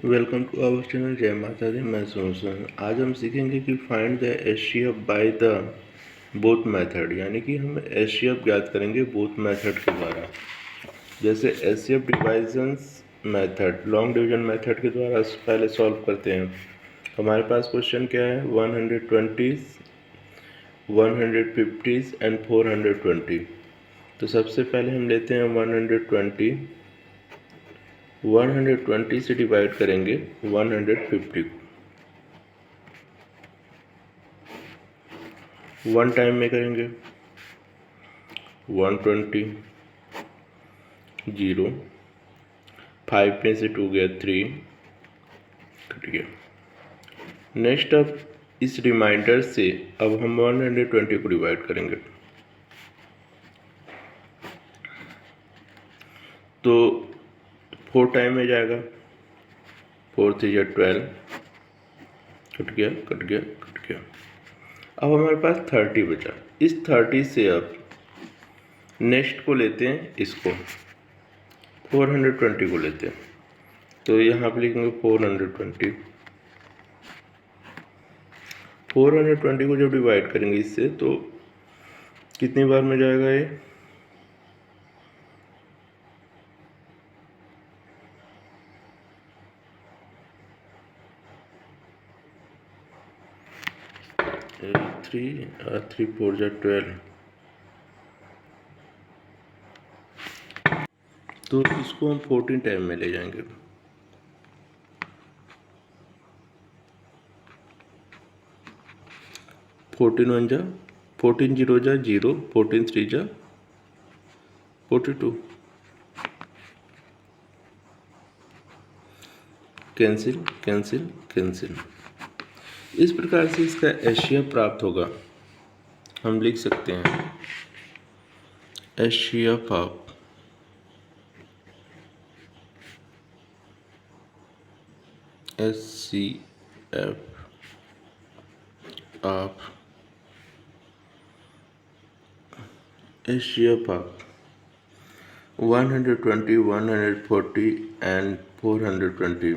Welcome to our channel. जय माता दी। मैं सुन आज हम सीखेंगे कि find the HCF by the both method, यानी कि हम एचसीएफ ज्ञात करेंगे बोथ मेथड के द्वारा। जैसे HCF divisions method long division method के द्वारा पहले सॉल्व करते हैं। हमारे पास क्वेश्चन क्या है, 120, 150 एंड 420। तो सबसे पहले हम लेते हैं 120। 120 से डिवाइड करेंगे 150 को। वन टाइम में करेंगे 120, 0, 5 में से 2 गया 3, कट गया। नेक्स्ट अब इस रिमाइंडर से अब हम 120 को डिवाइड करेंगे, तो 4 टाइम में जाएगा, 4 3 या 12, कट गया कट गया कट गया। अब हमारे पास 30 बचा। इस 30 से अब नेक्स्ट को लेते हैं, इसको 420 को लेते हैं, तो यहाँ पे लिखेंगे 420। 420 को जब डिवाइड करेंगे इससे, तो कितनी बार में जाएगा ये, थ्री 3 4 जा 12, तो इसको हम 14 टाइम में ले जाएंगे। फोर्टीन 1 जा 14, 0 जा 0, 14 3 जा 42, कैंसिल कैंसिल कैंसिल। इस प्रकार से इसका एचसीएफ प्राप्त होगा। हम लिख सकते हैं HCF of HCF of HCF of 120, 140 and 420,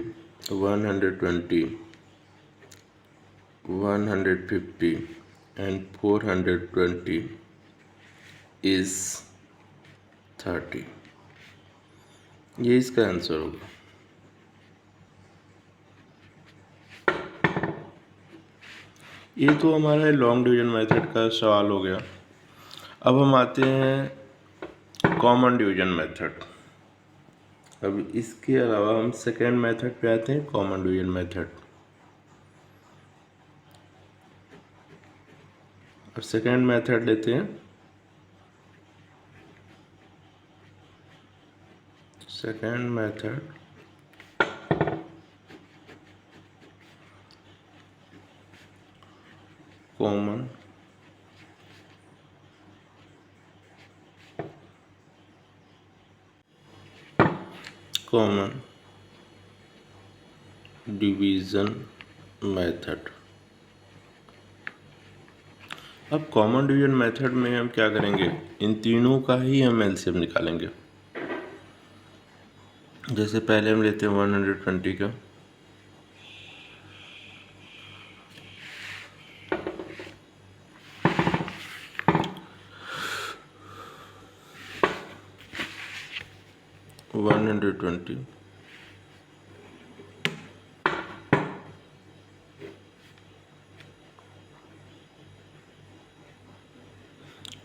120, 150 and 420 is 30। ये इसका आंसर होगा। ये तो हमारा लॉन्ग डिवीजन मेथड का सवाल हो गया। अब हम आते हैं कॉमन डिवीजन मेथड। अब इसके अलावा हम सेकेंड मेथड पे आते हैं, कॉमन डिवीजन मेथड। अब सेकेंड मेथड लेते हैं, second method common common division method. अब कॉमन डिवीजन मेथड में हम क्या करेंगे, इन तीनों का ही हम एलसीएम निकालेंगे। जैसे पहले हम लेते हैं 120 का,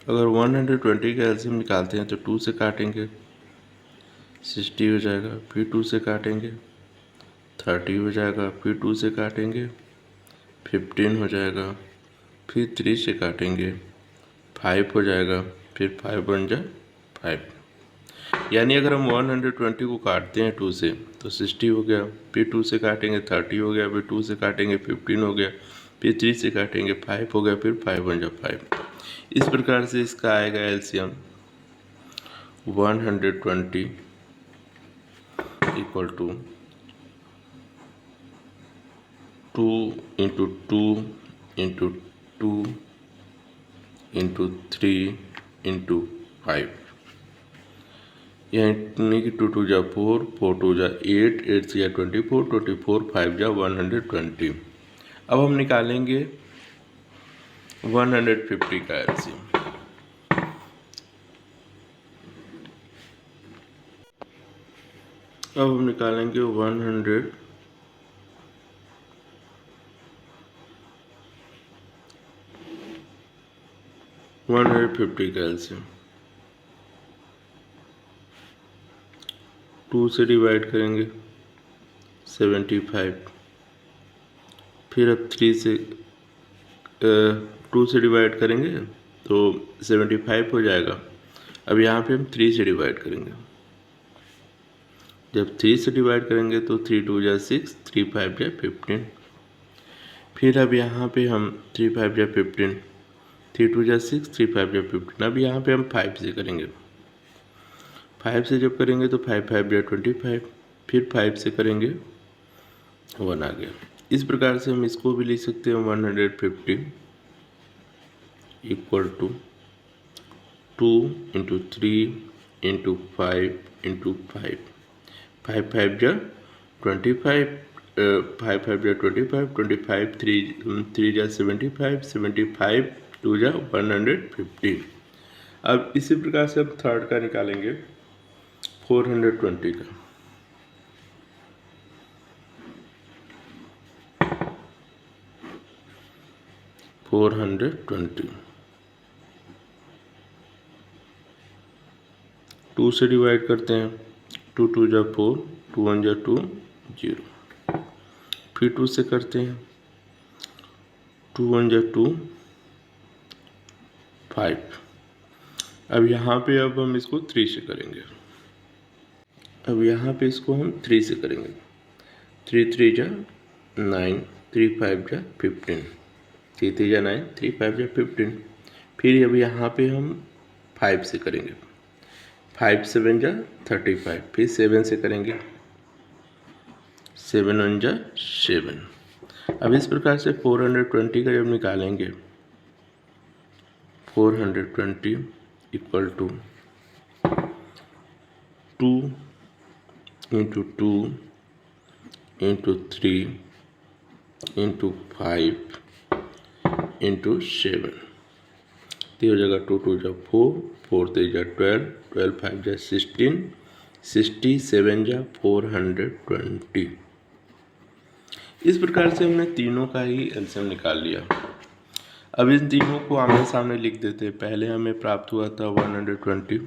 अगर 120 का एलसीएम निकालते हैं तो 2 से काटेंगे 60 हो जाएगा, फिर 2 से काटेंगे 30 हो जाएगा, फिर 2 से काटेंगे 15 हो जाएगा, फिर 3 से काटेंगे 5 हो जाएगा, फिर 5 बन जा 5। यानी अगर हम 120 को काटते हैं 2 से तो 60 हो गया, फिर 2 से काटेंगे 30 हो गया, फिर 2 से काटेंगे 15 हो गया, फिर 3 से काटेंगे 5 हो गया, फिर 5 बन जा 5। इस प्रकार से इसका आएगा LCM 120 equal to 2 into 2 into 2 into 3 into 5। यानी कि 2 2 जा 4, 4 2 जा 8, 8 से 24, 24 5 जा 120। अब हम निकालेंगे 150 का एलसीएम। अब हम निकालेंगे 150 का एलसीएम। 2 से डिवाइड करेंगे 75, फिर अब 3 से 2 से डिवाइड करेंगे तो 75 हो जाएगा। अब यहाँ पे हम 3 से डिवाइड करेंगे। जब 3 से डिवाइड करेंगे तो 3 2 जा 6, 3 5 जा 15। फिर अब यहाँ पे हम 3 5 जा 15, 3 2 जा 6, 3 5 जा 15। अब यहाँ पे हम 5 से करेंगे। 5 से जब करेंगे तो 5 5 जा 25, फिर 5 से करेंगे 1 आ गया। इस प्रकार से हम इसको भी लिख सकते हैं 150 equal to 2 into 3 into 5 into 5, 5 5 जा 25, 5 5 जा 25, 25 3 जा 75, 75 2 जा 150। अब इसी प्रकार से अब थर्ड का निकालेंगे 420 का। 420 2 से डिवाइड करते हैं। 2 2 जा 4, 2 1 जा 2, 0। फिर 2 से करते हैं। 2 1 जा 2, 5। अब यहाँ पे अब हम इसको 3 से करेंगे। अब यहाँ पे इसको हम 3 से करेंगे। 3 3 जा 9, 3 5 जा 15, 3 3 जा 9, 3 5 जा 15। फिर अब यहाँ पे हम 5 से करेंगे। 5 7 जा 35, फिर 7 से करेंगे। 7 1 जा 7। अब इस प्रकार से 420 का जब निकालेंगे 420 equal to 2 into 2 into 3 into 5 into 7। तो हो जाएगा 2 2 जा 4, 4 3 जा 12, 12 5 जा 16, 67 जा 420। इस प्रकार से हमने तीनों का ही एलसीएम निकाल लिया। अब इन तीनों को आमने सामने लिख देते हैं। पहले हमें प्राप्त हुआ था 120,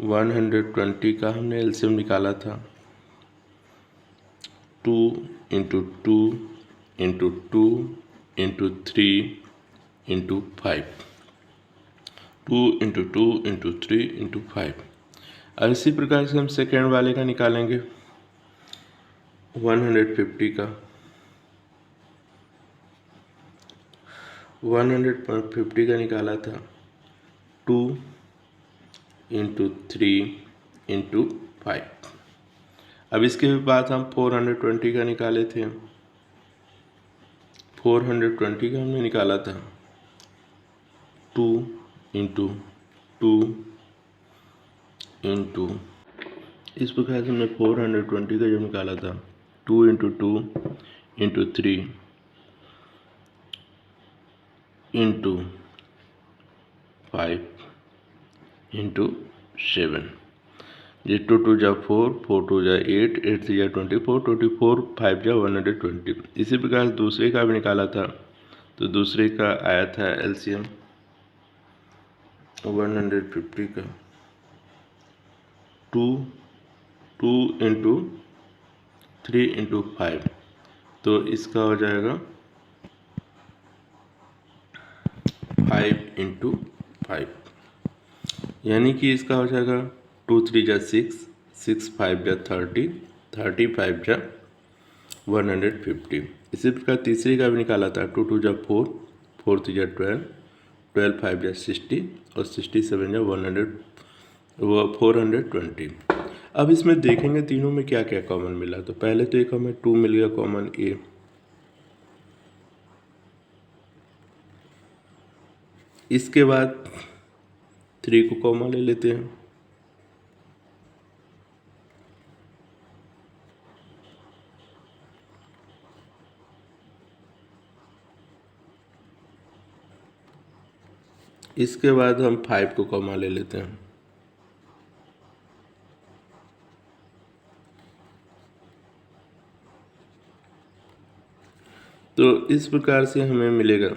120 का हमने एलसीएम निकाला था 2 into 2 into 2 into 3 into 5, 2 into 2 into 3 into 5। अब इसी प्रकार से हम सेकेंड वाले का निकालेंगे 150 का। 150 का निकाला था 2 इंटू 3 इंटू 5। अब इसके बाद हम 420 का निकाले थे। 420 का हमने निकाला था 2 इंटू 2 इंटू, इस प्रकार से हमने 420 का जब निकाला था 2 इंटू 2 इंटू 3 इंटू 5 इंटू 7। ये 2 2 जा 4, 4 2 जा 8, 8 3 जा 24, 24 5 जा 120। इसी प्रकार दूसरे का भी निकाला था तो दूसरे का आया था एलसीएम 150 का 2 2 इंटू 3 इंटू 5, तो इसका हो जाएगा 5 इंटू 5, यानी कि इसका हो जाएगा 2 3 जा 6, 6 5 जा 30, 30 5 जा 150। इसी प्रकार तीसरे का भी निकाला था 2 2 जा 4, 4 3 जा 12, 12 5 जा 60 और 67 जा 420। अब इसमें देखेंगे तीनों में क्या क्या कॉमन मिला। तो पहले तो एक हमें 2 मिल गया कॉमन ए। इसके बाद 3 को कॉमन ले लेते हैं। इसके बाद हम 5 को कॉमा ले लेते हैं। तो इस प्रकार से हमें मिलेगा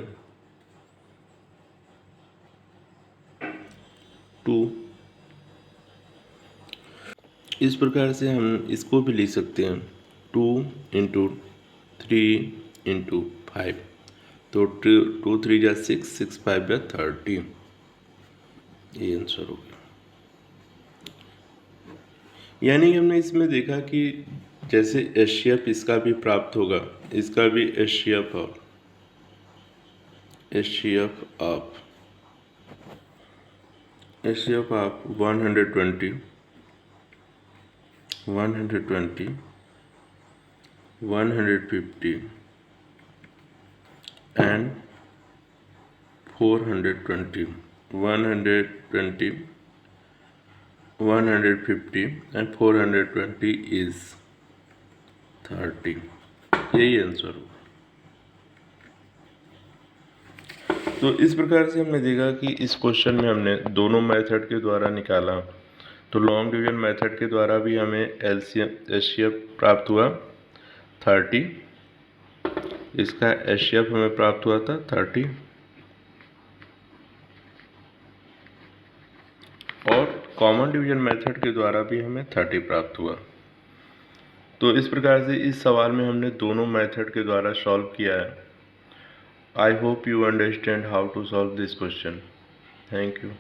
2। इस प्रकार से हम इसको भी लिख सकते हैं 2 इंटू 3 इंटू 5। तो 2 3 जा 6, 6 5 जा 30। ये आंसर हो गया। यानी हमने इसमें देखा कि जैसे एचसीएफ इसका भी प्राप्त होगा, इसका भी HCF of 120, 150 and 420, 120, 150 and 420 is 30। यही आंसर होगा। तो इस प्रकार से हमने देखा कि इस क्वेश्चन में हमने दोनों मेथड के द्वारा निकाला। तो लॉन्ग डिवीजन मेथड के द्वारा भी हमें एचसीएफ प्राप्त हुआ 30, इसका एचसीएफ हमें प्राप्त हुआ था 30, और कॉमन डिवीजन मेथड के द्वारा भी हमें 30 प्राप्त हुआ। तो इस प्रकार से इस सवाल में हमने दोनों मेथड के द्वारा सॉल्व किया है। I hope you understand how to solve this question. Thank you.